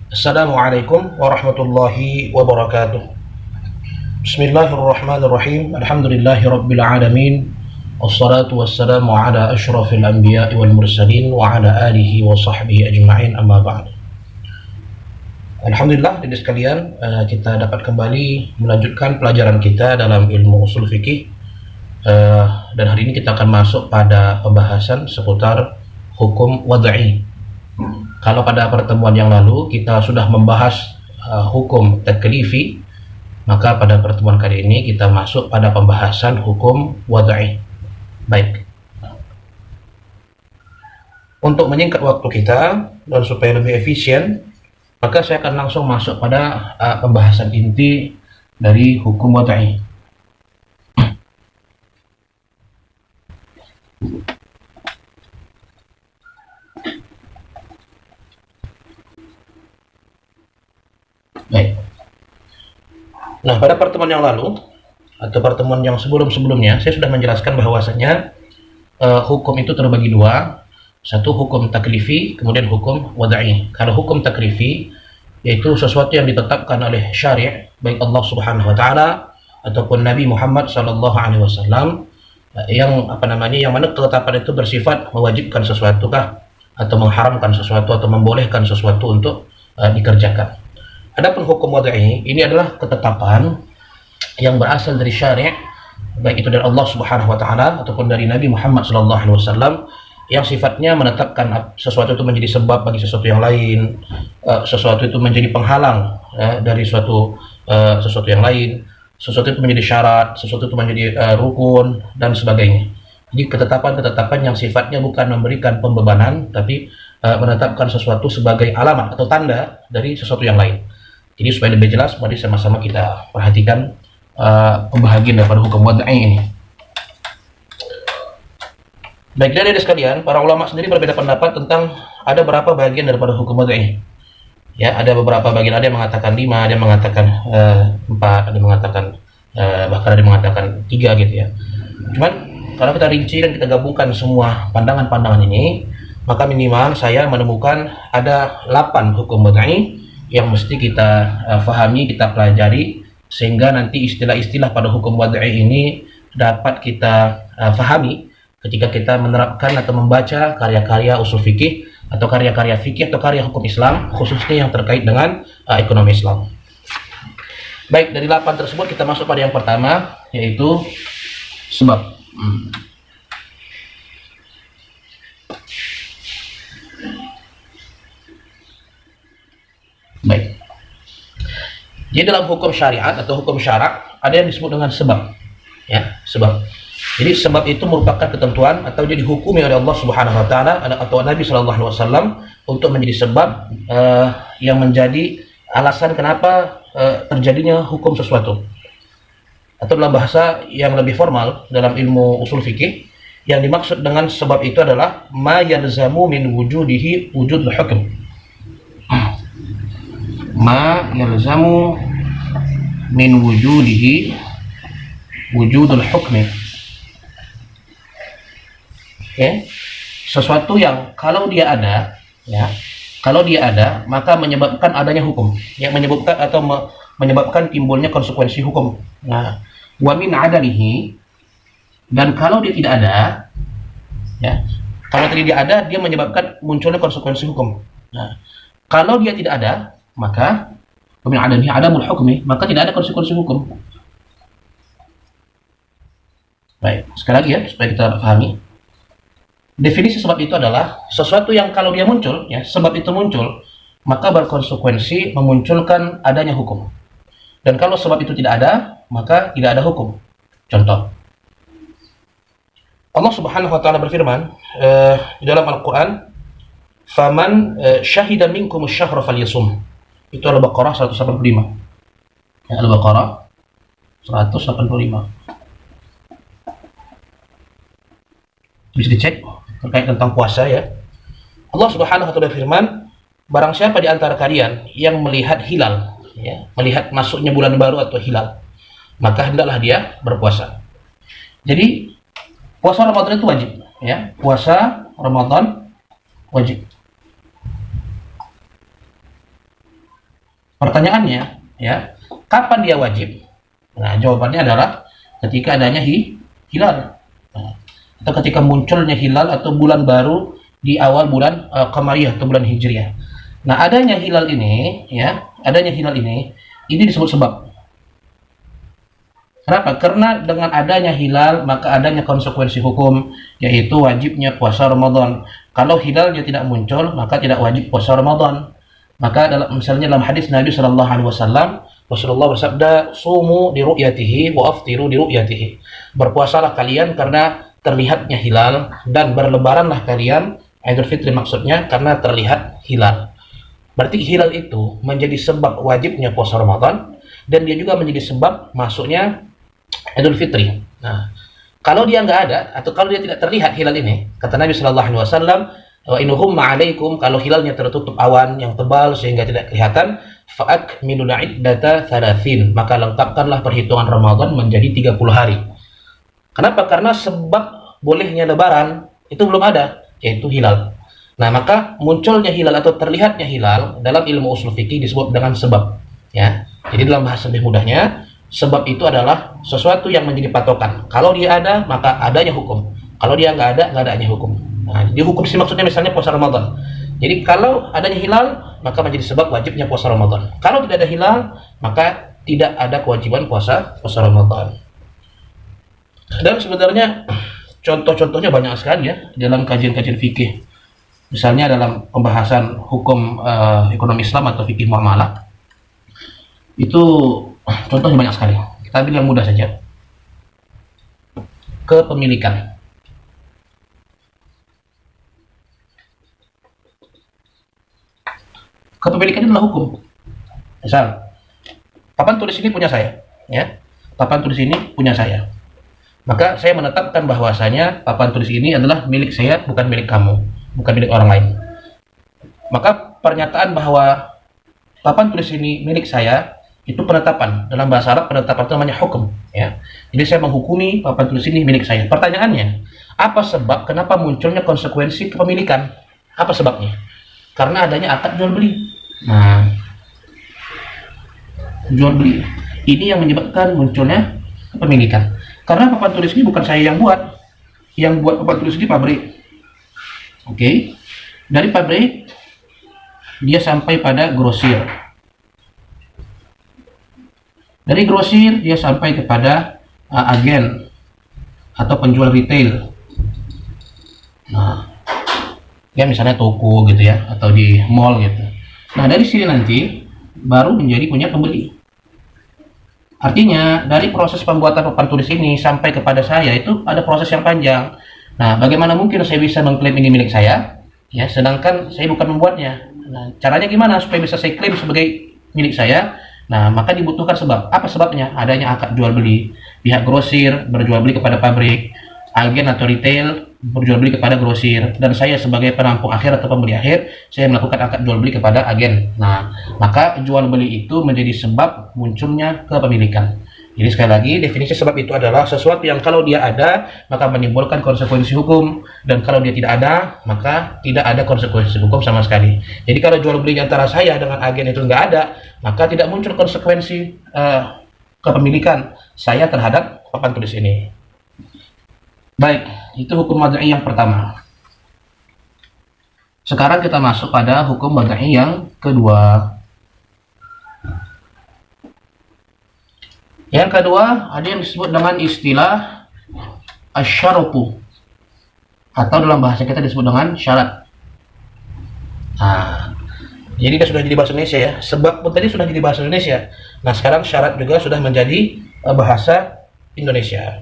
Assalamualaikum warahmatullahi wabarakatuh. Bismillahirrahmanirrahim. Alhamdulillahirabbil alamin. Wassalatu wassalamu ala asyrafil anbiya'i wal mursalin wa ala alihi wa sahbihi ajma'in, amma ba'd. Alhamdulillah, hadirin sekalian, kita dapat kembali melanjutkan pelajaran kita dalam ilmu usul fikih. Dan hari ini kita akan masuk pada pembahasan seputar hukum wad'i. Kalau pada pertemuan yang lalu kita sudah membahas hukum taklifi, maka pada pertemuan kali ini kita masuk pada pembahasan hukum wad'i. Baik. Untuk menyingkat waktu kita dan supaya lebih efisien, maka saya akan langsung masuk pada pembahasan inti dari hukum wad'i. Baik. Nah, pada pertemuan yang lalu atau pertemuan yang sebelum-sebelumnya saya sudah menjelaskan bahwasanya hukum itu terbagi dua. Satu hukum taklifi, kemudian hukum wad'i. Kalau hukum taklifi yaitu sesuatu yang ditetapkan oleh syari' baik Allah Subhanahu wa taala ataupun Nabi Muhammad sallallahu alaihi wasallam, yang yang mana ketetapan itu bersifat mewajibkan sesuatu kah atau mengharamkan sesuatu atau membolehkan sesuatu untuk dikerjakan. Adapun hukum wad'i ini adalah ketetapan yang berasal dari syari', baik itu dari Allah Subhanahu wa taala ataupun dari Nabi Muhammad sallallahu alaihi wasallam, yang sifatnya menetapkan sesuatu itu menjadi sebab bagi sesuatu yang lain, sesuatu itu menjadi penghalang dari sesuatu yang lain, sesuatu itu menjadi syarat, sesuatu itu menjadi rukun dan sebagainya. Jadi ketetapan-ketetapan yang sifatnya bukan memberikan pembebanan, tapi menetapkan sesuatu sebagai alamat atau tanda dari sesuatu yang lain. Jadi supaya lebih jelas, mari sama-sama kita perhatikan pembahagian daripada hukum wad'i ini. Baik, dari sekalian, para ulama sendiri berbeda pendapat tentang ada berapa bagian daripada hukum wad'i. Ya, ada beberapa bagian, ada yang mengatakan 5, ada yang mengatakan 4, ada yang mengatakan bahkan ada yang mengatakan 3 gitu ya. Cuman kalau kita rinci dan kita gabungkan semua pandangan-pandangan ini, maka minimal saya menemukan ada 8 hukum wad'i yang mesti kita fahami, kita pelajari, sehingga nanti istilah-istilah pada hukum wad'i ini dapat kita fahami ketika kita menerapkan atau membaca karya-karya usul fikih atau karya-karya fikih atau karya hukum Islam, khususnya yang terkait dengan ekonomi Islam. Baik, dari 8 tersebut kita masuk pada yang pertama, yaitu sebab. Baik. Jadi dalam hukum syariat atau hukum syarak ada yang disebut dengan sebab. Ya, sebab. Jadi sebab itu merupakan ketentuan atau jadi dihukumi oleh Allah Subhanahu wa taala atau Nabi sallallahu alaihi wasallam untuk menjadi sebab yang menjadi alasan kenapa terjadinya hukum sesuatu. Atau dalam bahasa yang lebih formal dalam ilmu usul fikih, yang dimaksud dengan sebab itu adalah ma yalzamu min wujudihi wujudul hukm. Ma yalzamu min wujudihi wujudul hukmi. Okay. Sesuatu yang kalau dia ada, ya, kalau dia ada maka menyebabkan adanya hukum, yang menyebabkan atau menyebabkan timbulnya konsekuensi hukum. Nah, wa min adalihi, dan kalau dia tidak ada, ya, kalau tadi dia ada, dia menyebabkan munculnya konsekuensi hukum. Nah, kalau dia tidak ada, maka wa min adalihi adamul hukmi, maka tidak ada konsekuensi hukum. Baik, sekali lagi ya supaya kita pahami. Definisi sebab itu adalah sesuatu yang kalau dia muncul, ya, sebab itu muncul, maka berkonsekuensi memunculkan adanya hukum. Dan kalau sebab itu tidak ada, maka tidak ada hukum. Contoh, Allah Subhanahu wa taala berfirman di dalam Al-Qur'an, "Faman syahida minkum asy-syahra falyasum." Itu Al-Baqarah 185. Ya, Al-Baqarah 185. Bisa dicek terkait tentang puasa ya. Allah Subhanahu wa taala berfirman, barang siapa di antara kalian yang melihat hilal, ya, melihat masuknya bulan baru atau hilal, maka hendaklah dia berpuasa. Jadi puasa Ramadan itu wajib, ya. Puasa Ramadan wajib. Pertanyaannya, ya, kapan dia wajib? Nah, jawabannya adalah ketika adanya hilal. Nah, atau ketika munculnya hilal atau bulan baru di awal bulan Qamariyah atau bulan Hijriah. Nah, adanya hilal ini, ya, adanya hilal ini disebut sebab. Kenapa? Karena dengan adanya hilal, maka adanya konsekuensi hukum, yaitu wajibnya puasa Ramadan. Kalau hilalnya tidak muncul, maka tidak wajib puasa Ramadan. Maka misalnya dalam hadis Nabi Shallallahu Alaihi Wasallam, Rasulullah bersabda, "Sumu di ru'yatihi wa aftiru di ru'yatihi." Berpuasalah kalian karena terlihatnya hilal, dan berlebaranlah kalian, Idul Fitri maksudnya, karena terlihat hilal. Berarti hilal itu menjadi sebab wajibnya puasa Ramadan, dan dia juga menjadi sebab masuknya Idul Fitri. Nah, kalau dia nggak ada atau kalau dia tidak terlihat hilal ini, kata Nabi Shallallahu Alaihi Wasallam, wa inuhum ma'alaikum, kalau hilalnya tertutup awan yang tebal sehingga tidak kelihatan, fa'akmilul iddata 30, maka lengkapkanlah perhitungan Ramadan menjadi 30 hari. Kenapa? Karena sebab bolehnya lebaran itu belum ada, yaitu hilal. Nah, maka munculnya hilal atau terlihatnya hilal dalam ilmu usul fikih disebut dengan sebab, ya. Jadi dalam bahasa lebih mudahnya, sebab itu adalah sesuatu yang menjadi patokan. Kalau dia ada, maka adanya hukum. Kalau dia nggak ada, nggak adanya hukum. Nah, di hukum sih maksudnya misalnya puasa Ramadan. Jadi kalau adanya hilal, maka menjadi sebab wajibnya puasa Ramadan. Kalau tidak ada hilal, maka tidak ada kewajiban puasa Ramadan. Dan sebenarnya contoh-contohnya banyak sekali ya dalam kajian-kajian fikih. Misalnya dalam pembahasan hukum ekonomi Islam atau fikih muamalah, itu contohnya banyak sekali. Kita ambil yang mudah saja. Kepemilikan. Kepemilikan adalah hukum. Misal, papan tulis ini punya saya, ya. Papan tulis ini punya saya. Maka saya menetapkan bahwasanya papan tulis ini adalah milik saya, bukan milik kamu, bukan milik orang lain. Maka pernyataan bahwa papan tulis ini milik saya itu penetapan. Dalam bahasa Arab penetapan itu namanya hukum, ya. Jadi saya menghukumi papan tulis ini milik saya. Pertanyaannya, apa sebab kenapa munculnya konsekuensi kepemilikan? Apa sebabnya? Karena adanya akad jual beli. Nah, jual beli ini yang menyebabkan munculnya kepemilikan. Karena papan tulis ini bukan saya yang buat. Yang buat papan tulis ini pabrik. Oke. Dari pabrik dia sampai pada grosir. Dari grosir dia sampai kepada agen atau penjual retail. Nah, ya misalnya toko gitu ya, atau di mall gitu. Nah, dari sini nanti baru menjadi punya pembeli. Artinya dari proses pembuatan papan tulis ini sampai kepada saya itu ada proses yang panjang. Nah, bagaimana mungkin saya bisa mengklaim ini milik saya, ya, sedangkan saya bukan membuatnya. Nah, caranya gimana supaya bisa saya klaim sebagai milik saya? Nah, maka dibutuhkan sebab. Apa sebabnya? Adanya akad jual beli. Pihak grosir berjual beli kepada pabrik, agen atau retail berjual beli kepada grosir, dan saya sebagai penampung akhir atau pembeli akhir, saya melakukan akad jual beli kepada agen. Nah, maka jual beli itu menjadi sebab munculnya kepemilikan. Jadi sekali lagi, definisi sebab itu adalah sesuatu yang kalau dia ada, maka menimbulkan konsekuensi hukum, dan kalau dia tidak ada, maka tidak ada konsekuensi hukum sama sekali. Jadi kalau jual beli antara saya dengan agen itu nggak ada, maka tidak muncul konsekuensi kepemilikan saya terhadap papan tulis ini. Baik, itu hukum wad'i yang pertama. Sekarang kita masuk pada hukum wad'i yang kedua. Yang kedua, ada yang disebut dengan istilah asyarutu, atau dalam bahasa kita disebut dengan syarat. Nah, jadi dia sudah jadi bahasa Indonesia ya. Sebab pun tadi sudah jadi bahasa Indonesia. Nah, sekarang syarat juga sudah menjadi bahasa Indonesia.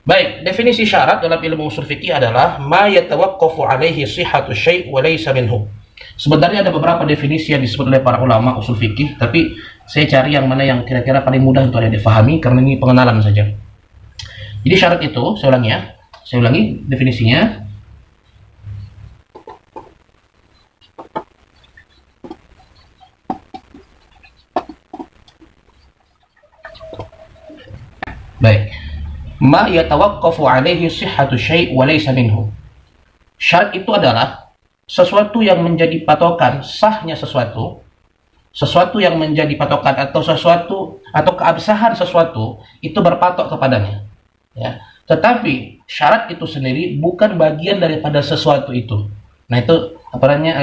Baik, definisi syarat dalam ilmu usul fikih adalah ma yatawaqqafu alaihi sihhatu syai' wa laysa minhu. Sebenarnya ada beberapa definisi yang disebut oleh para ulama usul fikih, tapi saya cari yang mana yang kira-kira paling mudah untuk Anda difahami karena ini pengenalan saja. Jadi syarat itu, saya ulangi ya. Saya ulangi definisinya. Baik. Ma yatawaqqafu alaihi sihhatu syai' wa laysa minhu. Syarat itu adalah sesuatu yang menjadi patokan sahnya sesuatu sesuatu yang menjadi patokan atau sesuatu atau keabsahan sesuatu itu berpatok kepadanya, ya. Tetapi syarat itu sendiri bukan bagian daripada sesuatu itu. Nah, itu apa namanya,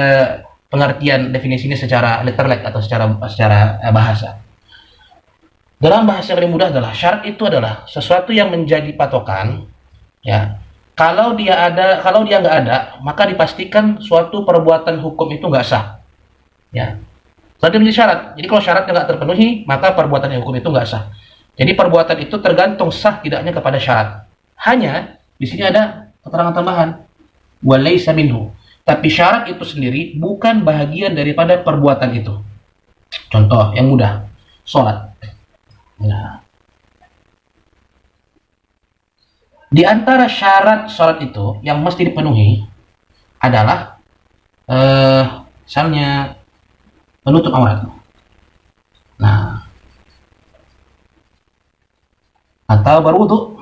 pengertian definisi ini secara literal atau secara bahasa. Dalam bahasa yang lebih mudah adalah syarat itu adalah sesuatu yang menjadi patokan, ya. Kalau dia nggak ada, maka dipastikan suatu perbuatan hukum itu nggak sah, ya. Tadi menjadi syarat. Jadi kalau syaratnya nggak terpenuhi, maka perbuatan hukum itu nggak sah. Jadi perbuatan itu tergantung sah tidaknya kepada syarat. Hanya di sini ada keterangan tambahan, walaysa minhu. Tapi syarat itu sendiri bukan bahagian daripada perbuatan itu. Contoh yang mudah, sholat. Nah, di antara syarat sholat itu yang mesti dipenuhi adalah misalnya menutup aurat. Nah, atau berwudu,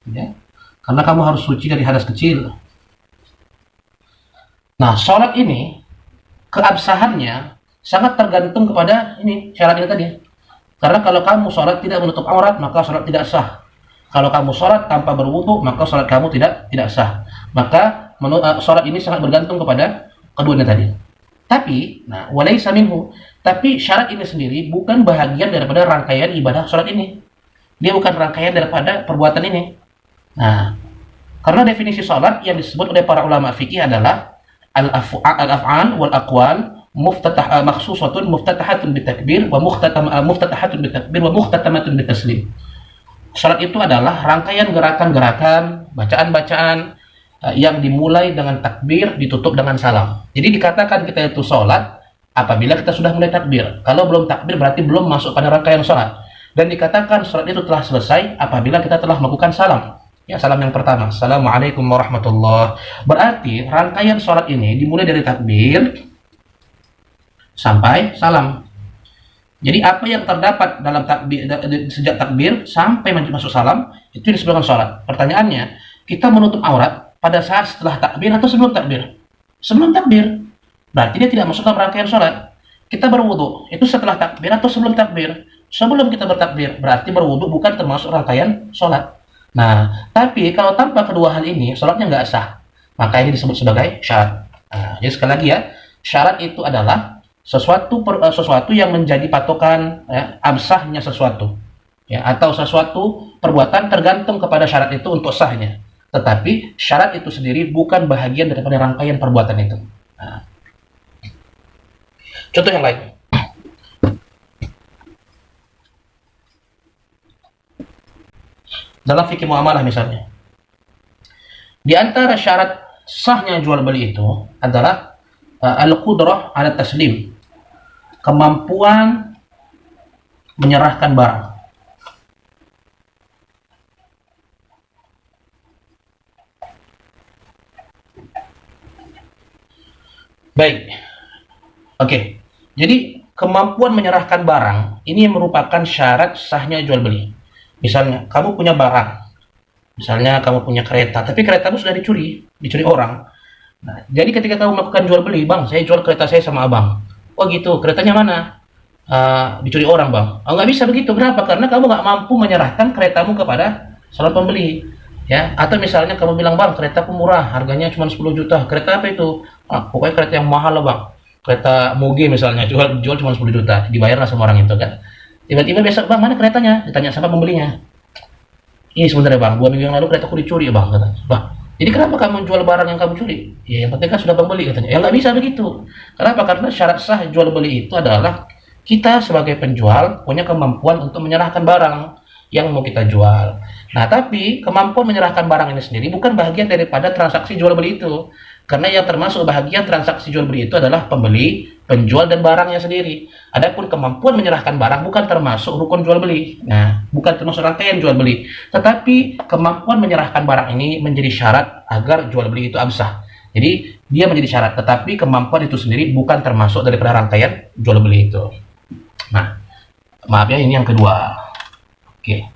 ya, karena kamu harus suci dari hadas kecil. Nah, sholat ini keabsahannya sangat tergantung kepada ini syarat ini tadi. Karena kalau kamu sholat tidak menutup aurat, maka sholat tidak sah. Kalau kamu sholat tanpa berwudu, maka sholat kamu tidak sah. Maka sholat ini sangat bergantung kepada keduanya tadi. Tapi, nah, walaysa minhu. Tapi syarat ini sendiri bukan bahagian daripada rangkaian ibadah sholat ini. Dia bukan rangkaian daripada perbuatan ini. Nah, karena definisi sholat yang disebut oleh para ulama fikih adalah al-af'an wal aqwal makhsusatun muftatahatun bitakbir wa muftatahatun bitakbir wa muhtatamatun bitaslim. Salat itu adalah rangkaian gerakan-gerakan, bacaan-bacaan yang dimulai dengan takbir, ditutup dengan salam. Jadi dikatakan kita itu salat apabila kita sudah mulai takbir. Kalau belum takbir berarti belum masuk pada rangkaian salat. Dan dikatakan salat itu telah selesai apabila kita telah melakukan salam. Ya, salam yang pertama, Assalamualaikum warahmatullahi. Berarti rangkaian sholat ini dimulai dari takbir sampai salam. Jadi apa yang terdapat dalam takbir sejak takbir sampai masuk salam itu disebutkan sholat. Pertanyaannya, kita menutup aurat pada saat setelah takbir atau sebelum takbir? Sebelum takbir. Berarti dia tidak masuk dalam rangkaian sholat. Kita berwudu itu setelah takbir atau sebelum takbir? Sebelum kita bertakbir. Berarti berwudu bukan termasuk rangkaian sholat. Nah, tapi kalau tanpa kedua hal ini, sholatnya nggak sah. Maka ini disebut sebagai syarat. Nah, jadi sekali lagi ya, syarat itu adalah sesuatu yang menjadi patokan, ya, absahnya sesuatu, ya, atau sesuatu perbuatan tergantung kepada syarat itu untuk sahnya. Tetapi syarat itu sendiri bukan bahagian daripada rangkaian perbuatan itu. Nah, contoh yang lain. Dalam fikih muamalah misalnya, di antara syarat sahnya jual beli itu adalah al-qudrah ala taslim, kemampuan menyerahkan barang. Baik, oke. Jadi kemampuan menyerahkan barang ini merupakan syarat sahnya jual beli. Misalnya, kamu punya barang. Misalnya, kamu punya kereta, tapi keretamu sudah dicuri orang. Nah, jadi ketika kamu melakukan jual beli, bang, saya jual kereta saya sama abang. Oh gitu, keretanya mana? Dicuri orang, bang. Oh, nggak bisa begitu. Kenapa? Karena kamu nggak mampu menyerahkan keretamu kepada calon pembeli. Ya, atau misalnya kamu bilang, bang, keretaku murah, harganya cuma 10 juta. Kereta apa itu? Pokoknya kereta yang mahal lah, bang. Kereta Moge misalnya, jual cuma 10 juta. Dibayarlah sama orang itu kan. Tiba-tiba besok, bang, mana keretanya? Ditanya sama pembelinya. Ini sebenarnya, bang, 2 minggu yang lalu keretaku dicuri, bang, katanya. Bang, jadi kenapa kamu jual barang yang kamu curi? Ya, yang penting kan sudah pembeli, katanya. Ya, nggak bisa begitu. Kenapa? Karena syarat sah jual beli itu adalah kita sebagai penjual punya kemampuan untuk menyerahkan barang yang mau kita jual. Nah, tapi kemampuan menyerahkan barang ini sendiri bukan bahagian daripada transaksi jual beli itu. Karena yang termasuk bahagian transaksi jual beli itu adalah pembeli, penjual, dan barangnya sendiri. Adapun kemampuan menyerahkan barang bukan termasuk rukun jual beli. Nah, bukan termasuk rangkaian jual beli. Tetapi kemampuan menyerahkan barang ini menjadi syarat agar jual beli itu absah. Jadi dia menjadi syarat, tetapi kemampuan itu sendiri bukan termasuk daripada rangkaian jual beli itu. Nah, maaf ya, ini yang kedua. Oke.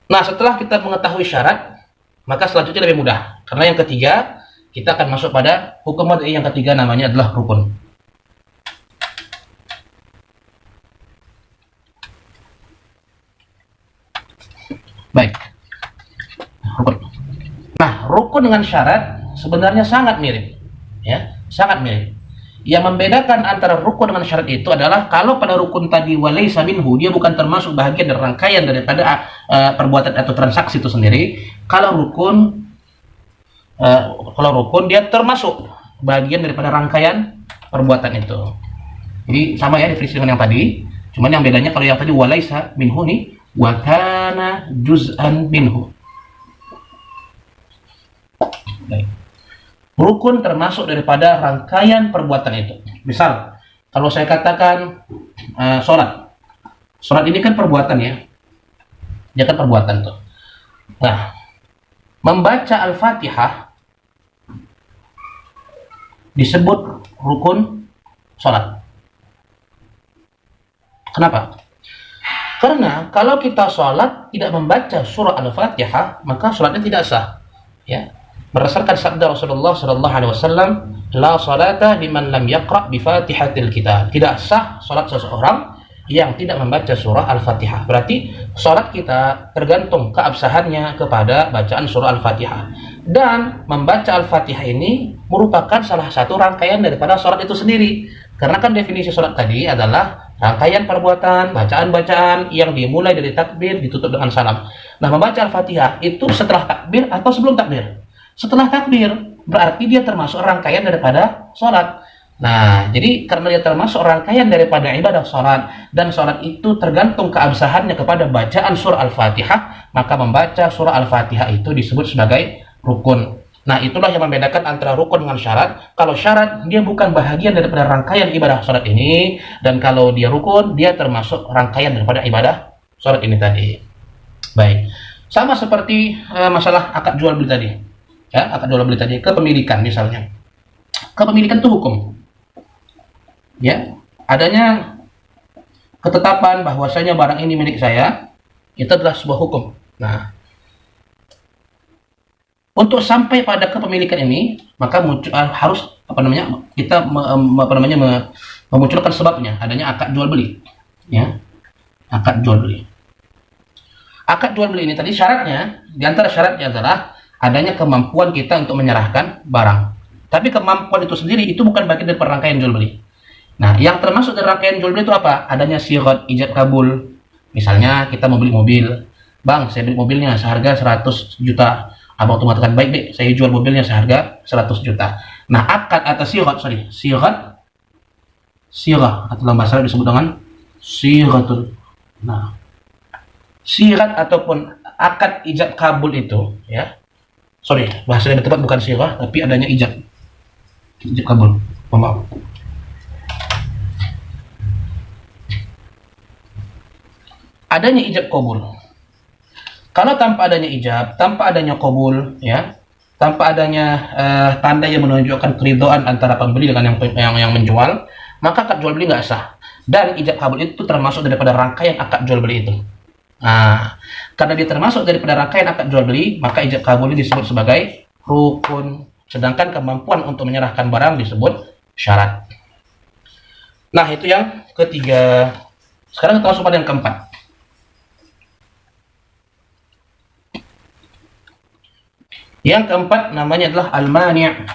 Nah, setelah kita mengetahui syarat, maka selanjutnya lebih mudah. Karena yang ketiga, kita akan masuk pada hukum yang ketiga, namanya adalah rukun. Baik, rukun. Nah, rukun dengan syarat sebenarnya sangat mirip, ya, sangat mirip. Yang membedakan antara rukun dengan syarat itu adalah kalau pada rukun tadi walaysa minhu, dia bukan termasuk bahagian dari rangkaian daripada perbuatan atau transaksi itu sendiri. Kalau rukun dia termasuk bagian daripada rangkaian perbuatan itu. Jadi sama ya definisi dengan yang tadi, cuman yang bedanya kalau yang tadi walaysa minhu nih wa kana juz'an minhu. Baik. Rukun termasuk daripada rangkaian perbuatan itu. Misal, kalau saya katakan sholat. Sholat ini kan perbuatan ya. Dia kan perbuatan tuh. Nah, membaca Al-Fatihah disebut rukun sholat. Kenapa? Karena kalau kita sholat tidak membaca surah Al-Fatihah, maka sholatnya tidak sah. Ya. Berdasarkan sabda Rasulullah sallallahu alaihi wasallam, la salata liman lam yaqra bi Fatihatil Kitab. Tidak sah salat seseorang yang tidak membaca surah Al-Fatihah. Berarti salat kita tergantung keabsahannya kepada bacaan surah Al-Fatihah. Dan membaca Al-Fatihah ini merupakan salah satu rangkaian daripada salat itu sendiri. Karena kan definisi salat tadi adalah rangkaian perbuatan, bacaan-bacaan yang dimulai dari takbir ditutup dengan salam. Nah, membaca Al-Fatihah itu setelah takbir atau sebelum takbir? Setelah takbir, berarti dia termasuk rangkaian daripada sholat. Nah, jadi karena dia termasuk rangkaian daripada ibadah sholat, dan sholat itu tergantung keabsahannya kepada bacaan surah Al-Fatihah, maka membaca surah Al-Fatihah itu disebut sebagai rukun. Nah, itulah yang membedakan antara rukun dengan syarat. Kalau syarat, dia bukan bahagian daripada rangkaian ibadah sholat ini, dan kalau dia rukun, dia termasuk rangkaian daripada ibadah sholat ini tadi. Baik, sama seperti masalah akad jual beli tadi. Ya, akad jual beli tadi, kepemilikan misalnya. Kepemilikan itu hukum. Ya, adanya ketetapan bahwasanya barang ini milik saya, itu adalah sebuah hukum. Nah, untuk sampai pada kepemilikan ini, maka harus kita memunculkan sebabnya, adanya akad jual beli. Ya, akad jual beli. Akad jual beli ini tadi syaratnya, di antara syaratnya adalah adanya kemampuan kita untuk menyerahkan barang. Tapi kemampuan itu sendiri itu bukan bagian dari rangkaian jual beli. Nah, yang termasuk dari rangkaian jual beli itu apa? Adanya syirat ijab kabul. Misalnya kita mau beli mobil. Bang, saya beli mobilnya seharga 100 juta. Abang tuh mengatakan, baik deh, saya jual mobilnya seharga 100 juta. Nah, akad atau syirat atau dalam bahasa Arab disebut dengan syiratul. Nah, syirat ataupun akad ijab kabul itu, ya. Bahasa yang tepat bukan sirah, tapi adanya ijab kabul. Maaf. Adanya ijab kabul. Kalau tanpa adanya ijab, tanpa adanya kabul, ya, tanpa adanya tanda yang menunjukkan keridhaan antara pembeli dengan yang menjual, maka akad jual beli nggak sah. Dan ijab kabul itu termasuk daripada rangkaian akad jual beli itu. Nah, karena dia termasuk daripada rangkaian akad jual beli, maka ijab kabul ini disebut sebagai rukun. Sedangkan kemampuan untuk menyerahkan barang disebut syarat. Nah, itu yang ketiga. Sekarang kita masuk pada yang keempat. Yang keempat namanya adalah al-mani'.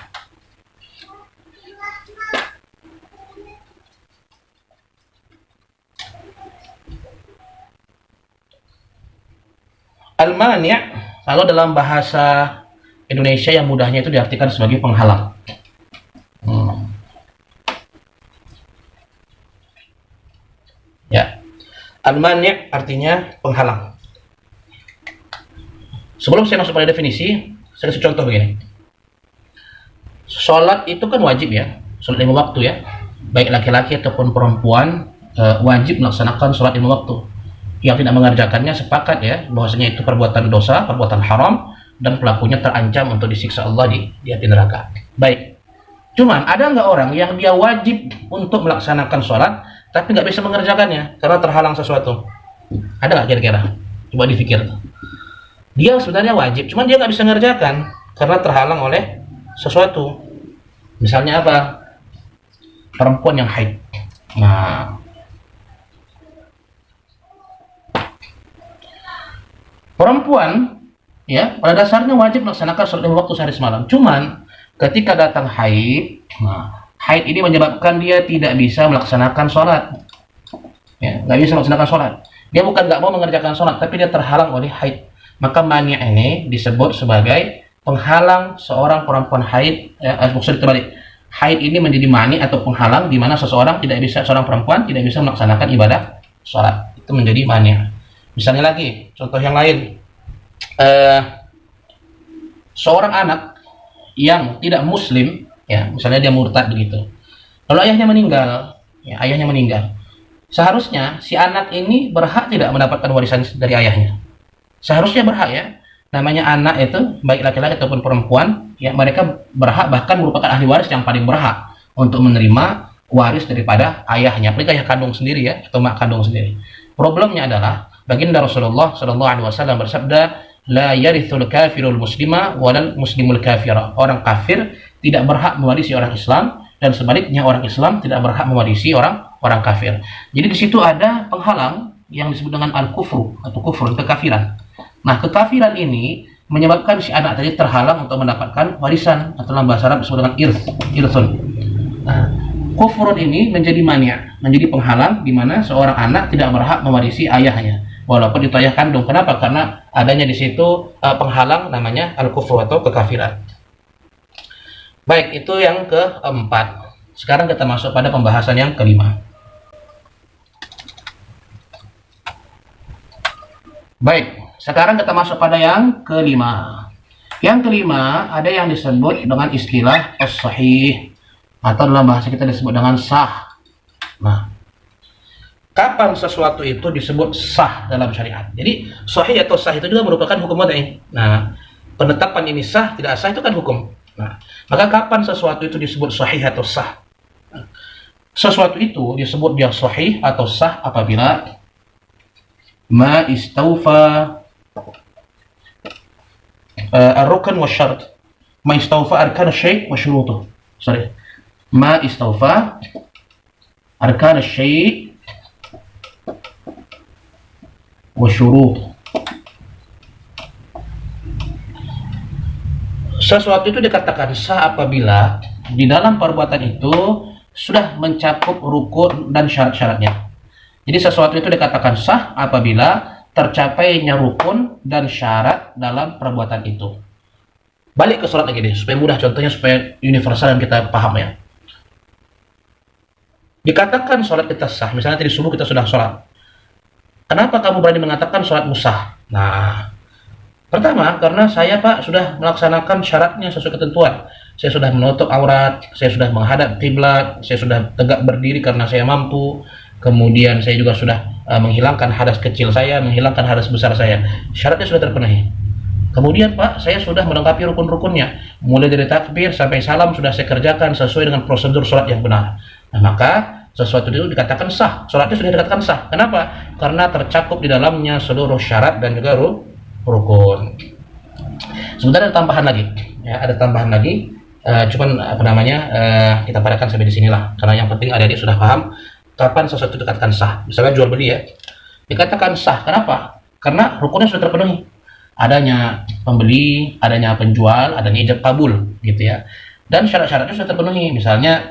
Al-mani' kalau dalam bahasa Indonesia yang mudahnya itu diartikan sebagai penghalang. Ya, al-mani' artinya penghalang. Sebelum saya masuk pada definisi, saya kasih contoh begini. Sholat itu kan wajib ya, sholat 5 waktu ya. Baik laki-laki ataupun perempuan wajib melaksanakan sholat 5 waktu. Yang tidak mengerjakannya sepakat ya bahwasanya itu perbuatan dosa, perbuatan haram, dan pelakunya terancam untuk disiksa Allah di api neraka. Baik. Cuman ada nggak orang yang dia wajib untuk melaksanakan sholat tapi nggak bisa mengerjakannya karena terhalang sesuatu? Ada nggak kira-kira? Coba dipikir. Dia sebenarnya wajib, cuman dia nggak bisa mengerjakan karena terhalang oleh sesuatu. Misalnya apa? Perempuan yang haid. Nah, Perempuan ya pada dasarnya wajib melaksanakan sholat 5 waktu sehari semalam. Cuman ketika datang haid, nah, haid ini menyebabkan dia tidak bisa melaksanakan sholat. Ya, nggak bisa melaksanakan sholat. Dia bukan nggak mau mengerjakan sholat, tapi dia terhalang oleh haid. Maka mani' ini disebut sebagai penghalang seorang perempuan haid. Maksudnya terbalik. Haid ini menjadi mani atau penghalang di mana seorang perempuan tidak bisa melaksanakan ibadah sholat. Itu menjadi mani'. Misalnya lagi, contoh yang lain. Seorang anak yang tidak muslim, ya, misalnya dia murtad begitu. Lalu ayahnya meninggal. Seharusnya si anak ini berhak tidak mendapatkan warisan dari ayahnya. Seharusnya berhak ya. Namanya anak itu baik laki-laki ataupun perempuan, ya mereka berhak bahkan merupakan ahli waris yang paling berhak untuk menerima waris daripada ayahnya, apalagi ayah kandung sendiri ya atau mak kandung sendiri. Problemnya adalah baginda Rasulullah Shallallahu Alaihi Wasallam bersabda, la yarithul kafirul muslima walal muslimul kafira. Orang kafir tidak berhak mewarisi orang Islam dan sebaliknya orang Islam tidak berhak mewarisi orang kafir. Jadi di situ ada penghalang yang disebut dengan al-kufru atau kufur, kekafiran. Nah, kekafiran ini menyebabkan si anak tadi terhalang untuk mendapatkan warisan atau dalam bahasa Arab disebut dengan irthun. Nah, kufrun ini menjadi mani', menjadi penghalang di mana seorang anak tidak berhak mewarisi ayahnya walaupun itu ayah kandung. Kenapa? Karena adanya di situ penghalang namanya al-kufru atau kekafiran. Baik, itu yang keempat. Sekarang kita masuk pada pembahasan yang kelima. Baik, sekarang kita masuk pada yang kelima. Yang kelima ada yang disebut dengan istilah as-sahih atau dalam bahasa kita disebut dengan sah. Nah, kapan sesuatu itu disebut sah dalam syariat? Jadi sahih atau sah itu juga merupakan hukum wad'i. Nah, penetapan ini sah tidak sah itu kan hukum. Nah, maka kapan sesuatu itu disebut sahih atau sah? Sesuatu itu disebut dia sahih atau sah apabila ma istawfa ar-rukn wa syart, ma istawfa arkan syai' wa syurutuh. Ma istawfa arkan syai' wa syurutuh. Sesuatu itu dikatakan sah apabila di dalam perbuatan itu sudah mencakup rukun dan syarat-syaratnya. Jadi sesuatu itu dikatakan sah apabila tercapainya rukun dan syarat dalam perbuatan itu. Balik ke sholat lagi deh, supaya mudah contohnya, supaya universal dan kita paham ya. Dikatakan sholat kita sah, misalnya tadi subuh kita sudah sholat. Kenapa kamu berani mengatakan sholatmu sah? Nah, pertama, karena saya Pak sudah melaksanakan syaratnya sesuai ketentuan. Saya sudah menutup aurat, saya sudah menghadap kiblat, saya sudah tegak berdiri karena saya mampu. Kemudian saya juga sudah menghilangkan hadas kecil saya, menghilangkan hadas besar saya. Syaratnya sudah terpenuhi. Kemudian Pak, saya sudah melengkapi rukun-rukunnya. Mulai dari takbir sampai salam sudah saya kerjakan sesuai dengan prosedur sholat yang benar. Nah, maka sesuatu itu dikatakan sah. Sholatnya sudah dikatakan sah. Kenapa? Karena tercakup di dalamnya seluruh syarat dan juga rukun. Sebentar ada tambahan lagi. Ya, ada tambahan lagi. Cuman kita padakan sampai di sinilah. Karena yang penting adik-adik sudah paham kapan sesuatu dikatakan sah. Misalnya jual beli ya, dikatakan sah. Kenapa? Karena rukunnya sudah terpenuhi. Adanya pembeli, adanya penjual, adanya ijab kabul, gitu ya. Dan syarat-syaratnya sudah terpenuhi. Misalnya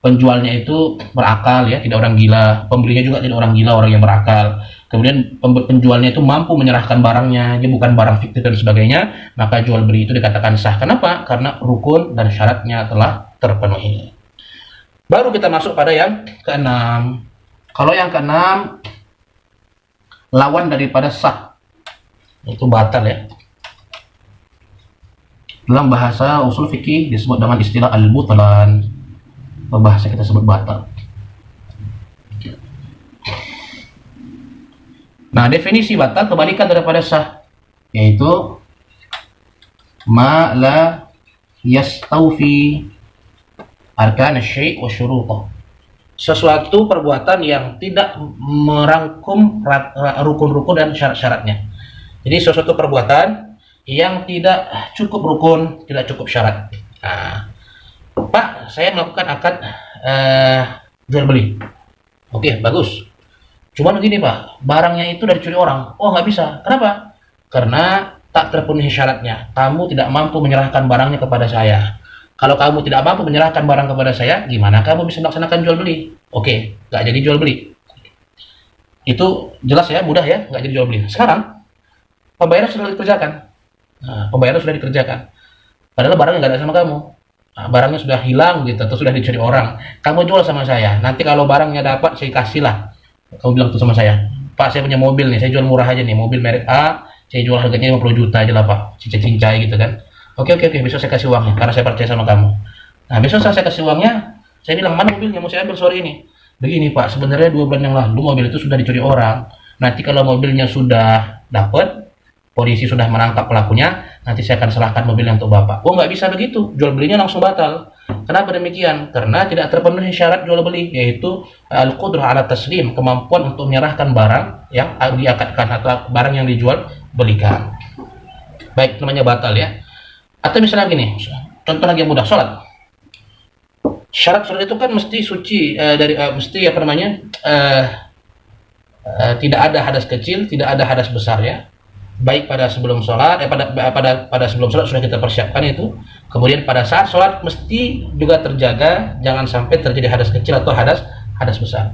penjualnya itu berakal ya, tidak orang gila. Pembelinya juga tidak orang gila, orang yang berakal. Kemudian penjualnya itu mampu menyerahkan barangnya, dia bukan barang fiktif dan sebagainya. Maka jual beli itu dikatakan sah. Kenapa? Karena rukun dan syaratnya telah terpenuhi. Baru kita masuk pada yang keenam. Kalau yang keenam, lawan daripada sah, itu batal ya. Dalam bahasa usul fikih disebut dengan istilah al-butlan. Bahasa kita sebut batal. Nah, definisi batal kebalikan daripada sah, yaitu ma la yastawfi arkan syai' wa syurutuh. Sesuatu perbuatan yang tidak merangkum rukun-rukun dan syarat-syaratnya. Jadi sesuatu perbuatan yang tidak cukup rukun, tidak cukup syarat. Nah, Pak, saya melakukan akad jual beli. Oke, bagus. Cuman begini Pak, barangnya itu dari curi orang. Oh, nggak bisa. Kenapa? Karena tak terpenuhi syaratnya. Kamu tidak mampu menyerahkan barangnya kepada saya. Kalau kamu tidak mampu menyerahkan barang kepada saya, gimana kamu bisa melaksanakan jual beli? Oke, nggak jadi jual beli. Itu jelas ya, mudah ya, nggak jadi jual beli. Sekarang, pembayaran sudah dikerjakan. Nah, pembayaran sudah dikerjakan. Padahal barangnya nggak ada sama kamu. Nah, barangnya sudah hilang gitu, atau sudah dicuri orang. Kamu jual sama saya. Nanti kalau barangnya dapat, saya kasih lah. Kamu bilang tuh sama saya, Pak, saya punya mobil nih, saya jual murah aja nih, mobil merek A, saya jual harganya 50 juta aja lah Pak, cincai gitu kan. Oke, besok saya kasih uangnya, karena saya percaya sama kamu. Nah, besok saya kasih uangnya, saya bilang, mana mobilnya, mau saya ambil sore ini. Begini Pak, sebenarnya 2 bulan yang lalu mobil itu sudah dicuri orang. Nanti kalau mobilnya sudah dapat, polisi sudah menangkap pelakunya, nanti saya akan serahkan mobilnya untuk Bapak. Oh, nggak bisa begitu, jual belinya langsung batal. Kenapa demikian? Karena tidak terpenuhi syarat jual beli, yaitu al-qudrah ala taslim, kemampuan untuk menyerahkan barang yang diakatkan atau barang yang dijual belikan. Baik, namanya batal ya. Atau misalnya gini, contoh lagi yang mudah, sholat. Syarat sholat itu kan mesti suci mesti apa namanya? Tidak ada hadas kecil, tidak ada hadas besar ya. Baik pada sebelum sholat, pada sebelum sholat sudah kita persiapkan itu. Kemudian pada saat sholat mesti juga terjaga, jangan sampai terjadi hadas kecil atau hadas besar.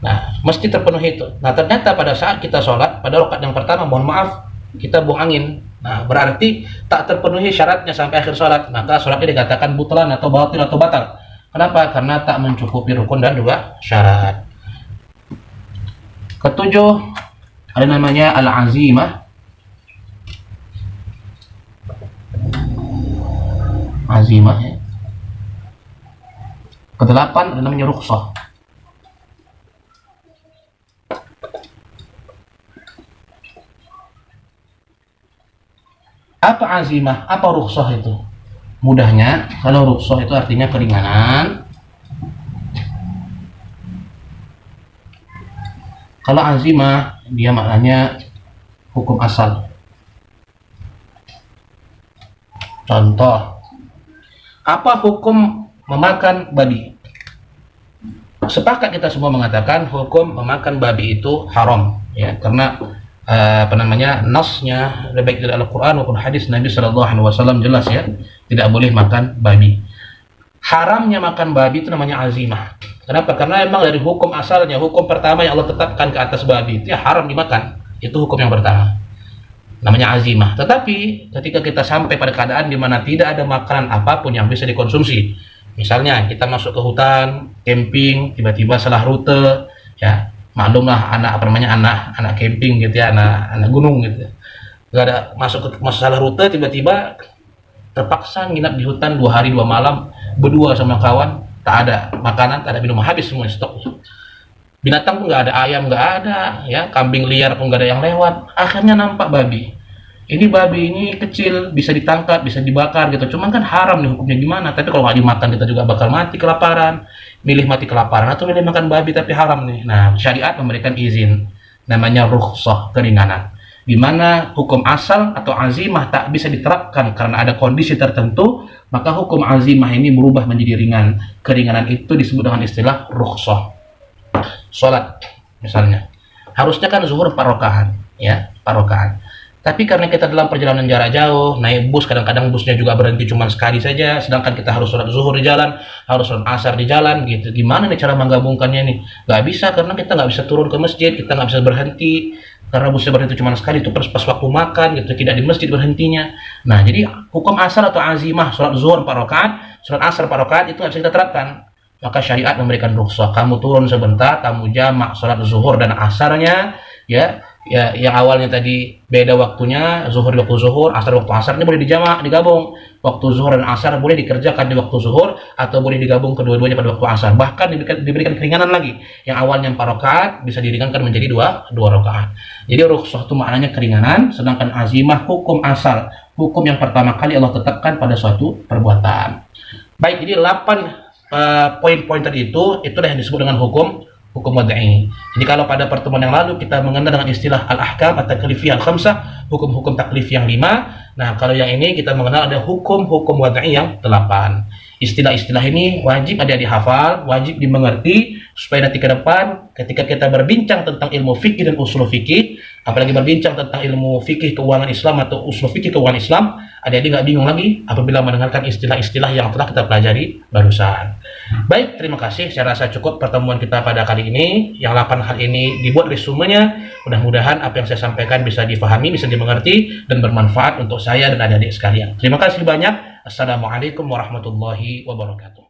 Nah, mesti terpenuhi itu. Nah, ternyata pada saat kita sholat, pada rakaat yang pertama, mohon maaf, kita buang angin. Nah, berarti tak terpenuhi syaratnya sampai akhir sholat. Maka sholatnya dikatakan butlan atau batil atau batal. Kenapa? Karena tak mencukupi rukun dan juga syarat. Ketujuh, ada namanya al-azimah. Azimah ya. Kedelapan ada namanya rukhsah. Apa azimah? Apa rukhsah itu? Mudahnya, kalau rukhsah itu artinya keringanan. Kalau azimah, dia maknanya hukum asal. Contoh, apa hukum memakan babi? Sepakat kita semua mengatakan hukum memakan babi itu haram, ya, karena nasnya baik dari Al-Quran maupun hadis Nabi SAW jelas ya, tidak boleh makan babi. Haramnya makan babi itu namanya azimah. Kenapa? Karena memang dari hukum asalnya, hukum pertama yang Allah tetapkan ke atas babi itu ya haram dimakan. Itu hukum yang pertama, namanya azimah. Tetapi ketika kita sampai pada keadaan di mana tidak ada makanan apapun yang bisa dikonsumsi, misalnya kita masuk ke hutan, camping, tiba-tiba salah rute, ya maklumlah anak camping gitu ya, anak gunung gitu, nggak ada masuk salah rute, tiba-tiba terpaksa nginap di hutan 2 hari 2 malam berdua sama kawan, tak ada makanan, tak ada minuman, habis semua stok. Binatang pun nggak ada, ayam nggak ada, ya kambing liar pun nggak ada yang lewat. Akhirnya nampak babi. Ini babi ini kecil, bisa ditangkap, bisa dibakar gitu. Cuman kan haram nih hukumnya gimana? Tapi kalau nggak dimakan kita juga bakal mati kelaparan. Milih mati kelaparan atau milih makan babi tapi haram nih. Nah, syariat memberikan izin, namanya rukhsah, keringanan. Di mana hukum asal atau azimah tak bisa diterapkan karena ada kondisi tertentu, maka hukum azimah ini berubah menjadi ringan. Keringanan itu disebut dengan istilah rukhsah. Sholat misalnya harusnya kan zuhur 4 rakaat ya, 4 rakaat. Tapi karena kita dalam perjalanan jarak jauh, naik bus, kadang-kadang busnya juga berhenti cuma sekali saja, sedangkan kita harus sholat zuhur di jalan, harus sholat asar di jalan gitu. Gimana nih cara menggabungkannya nih? Gak bisa, karena kita nggak bisa turun ke masjid, kita nggak bisa berhenti karena busnya berhenti cuma sekali, itu pas waktu makan gitu, tidak di masjid berhentinya. Nah, jadi hukum asal atau azimah sholat zuhur 4 rakaat, sholat asar 4 rakaat itu nggak bisa kita terapkan. Maka syariat memberikan rukhsah, kamu turun sebentar, kamu jamak sholat zuhur dan asarnya, ya yang awalnya tadi beda waktunya, zuhur di waktu zuhur, asar di waktu asar, ini boleh dijamak, digabung. Waktu zuhur dan asar boleh dikerjakan di waktu zuhur atau boleh digabung kedua-duanya pada waktu asar. Bahkan diberikan keringanan lagi, yang awalnya 4 rakaat bisa diringankan menjadi 2 rakaat. Jadi rukhsah itu maknanya keringanan, sedangkan azimah hukum asal, hukum yang pertama kali Allah tetapkan pada suatu perbuatan. Baik, jadi 8 poin-poin tadi itulah yang disebut dengan hukum wad'i. Jadi kalau pada pertemuan yang lalu kita mengenal dengan istilah al-ahkam at-taklifiyah al-khamsah, hukum-hukum taklif yang 5. Nah, kalau yang ini kita mengenal ada hukum-hukum wad'i yang 8. Istilah-istilah ini wajib ada dihafal, wajib dimengerti supaya nanti ke depan ketika kita berbincang tentang ilmu fikih dan usul fikih, apalagi berbincang tentang ilmu fikih keuangan Islam atau usul fikih keuangan Islam, adik-adik nggak bingung lagi apabila mendengarkan istilah-istilah yang telah kita pelajari barusan. Baik, terima kasih. Saya rasa cukup pertemuan kita pada kali ini. Yang 8 hal ini dibuat resumenya. Mudah-mudahan apa yang saya sampaikan bisa difahami, bisa dimengerti, dan bermanfaat untuk saya dan adik-adik sekalian. Terima kasih banyak. Assalamualaikum warahmatullahi wabarakatuh.